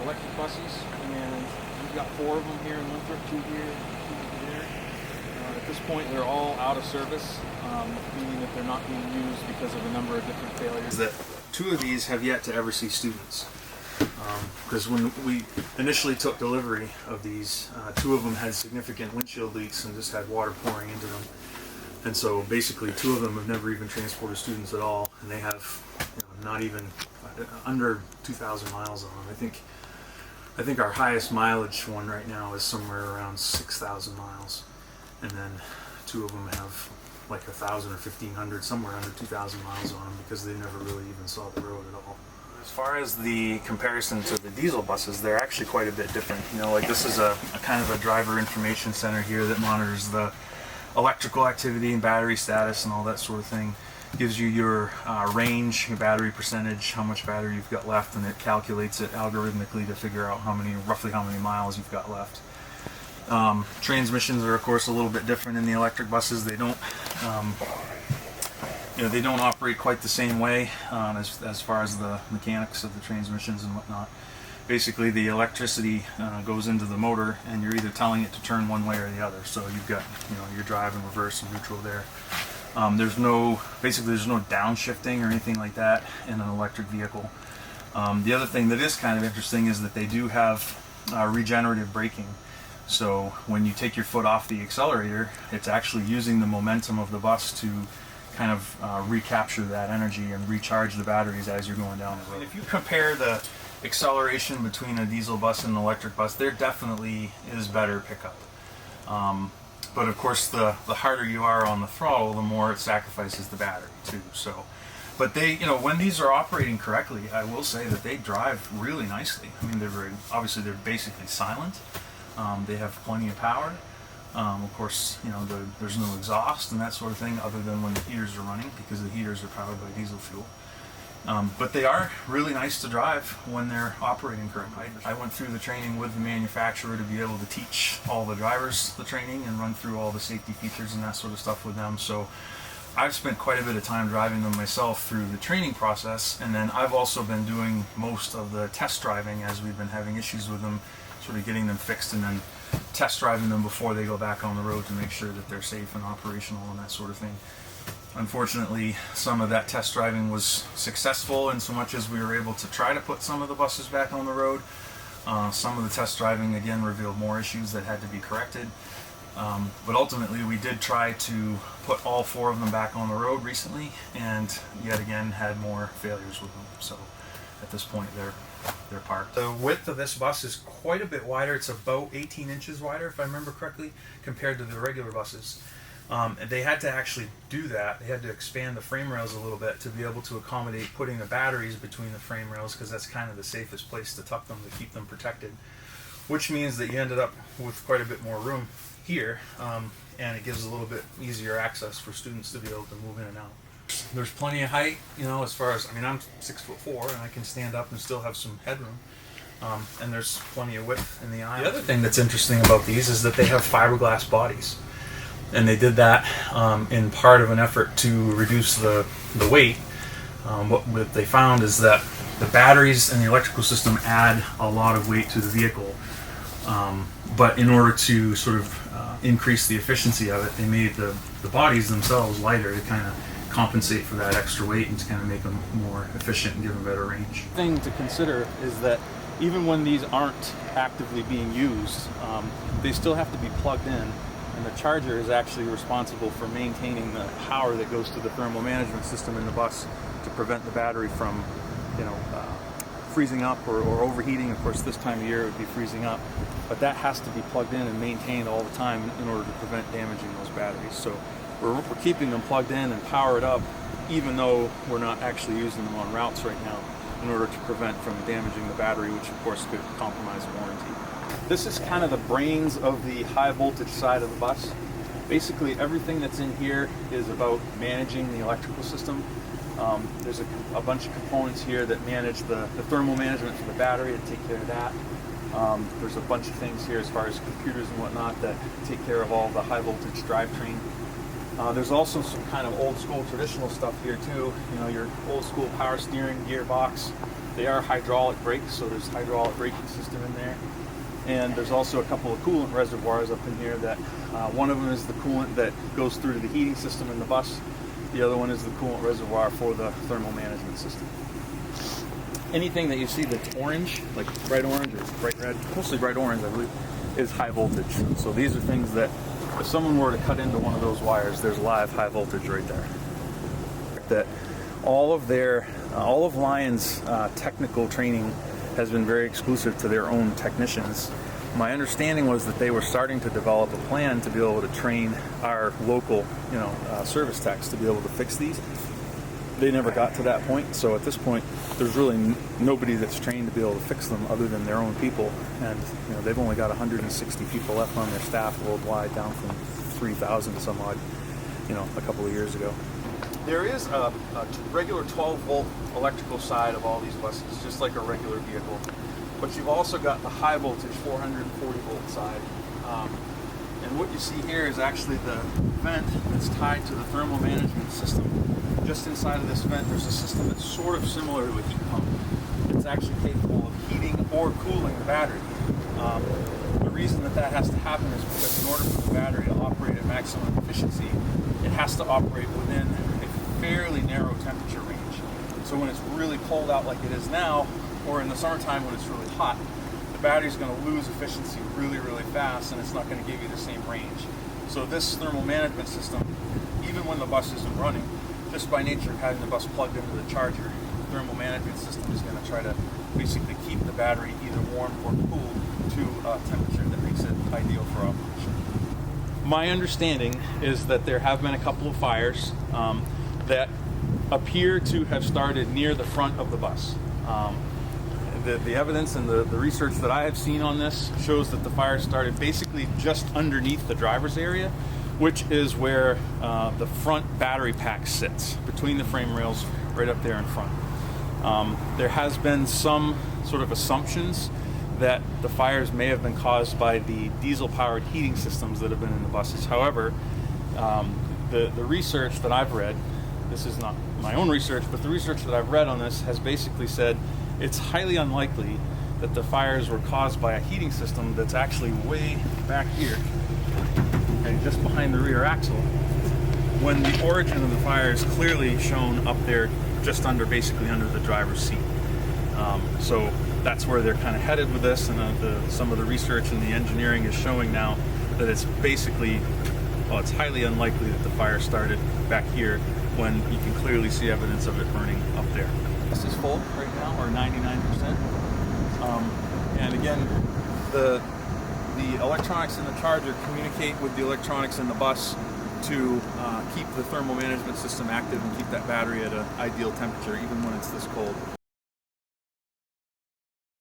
electric buses, and we've got 4 of them here in Winthrop, 2 here, 2 there. At this point, they're all out of service, meaning that they're not being used because of a number of different failures. That 2 of these have yet to ever see students. Because when we initially took delivery of these, 2 of them had significant windshield leaks and just had water pouring into them. And so basically 2 of them have never even transported students at all, and they have not even under 2,000 miles on them. I think our highest mileage one right now is somewhere around 6,000 miles, and then 2 of them have like 1,000 or 1,500, somewhere under 2,000 miles on them, because they never really even saw the road at all. As far as the comparison to the diesel buses, they're actually quite a bit different. Like this is a kind of a driver information center here that monitors the electrical activity and battery status and all that sort of thing. Gives you your range, your battery percentage, how much battery you've got left, and it calculates it algorithmically to figure out roughly how many miles you've got left. Transmissions are of course a little bit different in the electric buses. They don't they don't operate quite the same way as far as the mechanics of the transmissions and whatnot. Basically, the electricity goes into the motor, and you're either telling it to turn one way or the other. So you've got your drive and reverse and neutral there. There's no downshifting or anything like that in an electric vehicle. The other thing that is kind of interesting is that they do have regenerative braking. So when you take your foot off the accelerator, it's actually using the momentum of the bus to kind of recapture that energy and recharge the batteries as you're going down the road. If you compare the acceleration between a diesel bus and an electric bus, there definitely is better pickup. But of course, the harder you are on the throttle, the more it sacrifices the battery too. So, but they, when these are operating correctly, I will say that they drive really nicely. I mean, they're basically silent. They have plenty of power. Of course, there's no exhaust and that sort of thing, other than when the heaters are running, because the heaters are powered by diesel fuel. But they are really nice to drive when they're operating correctly. I went through the training with the manufacturer to be able to teach all the drivers the training and run through all the safety features and that sort of stuff with them. So I've spent quite a bit of time driving them myself through the training process, and then I've also been doing most of the test driving as we've been having issues with them, sort of getting them fixed and then test driving them before they go back on the road to make sure that they're safe and operational and that sort of thing. Unfortunately, some of that test driving was successful in so much as we were able to try to put some of the buses back on the road. Some of the test driving again revealed more issues that had to be corrected. But ultimately we did try to put all 4 of them back on the road recently, and yet again had more failures with them. So at this point they're parked. The width of this bus is quite a bit wider. It's about 18 inches wider, if I remember correctly, compared to the regular buses. They had to actually do that. They had to expand the frame rails a little bit to be able to accommodate putting the batteries between the frame rails, because that's kind of the safest place to tuck them to keep them protected. Which means that you ended up with quite a bit more room here, and it gives a little bit easier access for students to be able to move in and out. There's plenty of height, as far as, I'm 6'4", and I can stand up and still have some headroom. And there's plenty of width in the aisle. The other thing that's interesting about these is that they have fiberglass bodies. And they did that in part of an effort to reduce the weight. What they found is that the batteries and the electrical system add a lot of weight to the vehicle. But in order to sort of increase the efficiency of it, they made the bodies themselves lighter to kind of compensate for that extra weight and to kind of make them more efficient and give them better range. The thing to consider is that even when these aren't actively being used, they still have to be plugged in. And the charger is actually responsible for maintaining the power that goes to the thermal management system in the bus to prevent the battery from, freezing up or overheating. Of course, this time of year it would be freezing up, but that has to be plugged in and maintained all the time in order to prevent damaging those batteries. So we're keeping them plugged in and powered up, even though we're not actually using them on routes right now, in order to prevent from damaging the battery, which of course could compromise the warranty. This is kind of the brains of the high voltage side of the bus. Basically everything that's in here is about managing the electrical system. There's a bunch of components here that manage the thermal management for the battery, to take care of that. There's a bunch of things here as far as computers and whatnot that take care of all the high voltage drivetrain. There's also some kind of old school traditional stuff here too. Your old school power steering, gearbox, They are hydraulic brakes, so there's hydraulic braking system in there. And there's also a couple of coolant reservoirs up in here that one of them is the coolant that goes through to the heating system in the bus. The other one is the coolant reservoir for the thermal management system. Anything that you see that's orange, like bright orange or bright red, mostly bright orange I believe, is high voltage. So these are things that if someone were to cut into one of those wires, there's live high voltage right there. That all of Lion's technical training has been very exclusive to their own technicians. My understanding was that they were starting to develop a plan to be able to train our local, service techs to be able to fix these. They never got to that point, so at this point, there's really nobody that's trained to be able to fix them other than their own people. And they've only got 160 people left on their staff worldwide, down from 3,000 some odd, a couple of years ago. There is a regular 12-volt electrical side of all these buses, just like a regular vehicle. But you've also got the high voltage 440-volt side. And what you see here is actually the vent that's tied to the thermal management system. Just inside of this vent, there's a system that's sort of similar to a heat pump. It's actually capable of heating or cooling the battery. The reason that has to happen is because in order for the battery to operate at maximum efficiency, it has to operate within a fairly narrow temperature range. So when it's really cold out like it is now, or in the summertime when it's really hot, the battery's going to lose efficiency really, really fast, and it's not going to give you the same range. So this thermal management system, even when the bus isn't running, just by nature of having the bus plugged into the charger, the thermal management system is going to try to basically keep the battery either warm or cool to a temperature that makes it ideal for operation. My understanding is that there have been a couple of fires that appear to have started near the front of the bus. The evidence and the research that I have seen on this shows that the fire started basically just underneath the driver's area, which is where the front battery pack sits, between the frame rails right up there in front. There has been some sort of assumptions that the fires may have been caused by the diesel-powered heating systems that have been in the buses. However, the research that I've read, this is not my own research, but the research that I've read on this has basically said it's highly unlikely that the fires were caused by a heating system that's actually way back here, okay, just behind the rear axle, when the origin of the fire is clearly shown up there just basically under the driver's seat. So that's where they're kind of headed with this, and some of the research and the engineering is showing now that it's basically, it's highly unlikely that the fire started back here when you can clearly see evidence of it burning up there. This is full right now, or 99%. And again, the electronics in the charger communicate with the electronics in the bus to keep the thermal management system active and keep that battery at an ideal temperature even when it's this cold.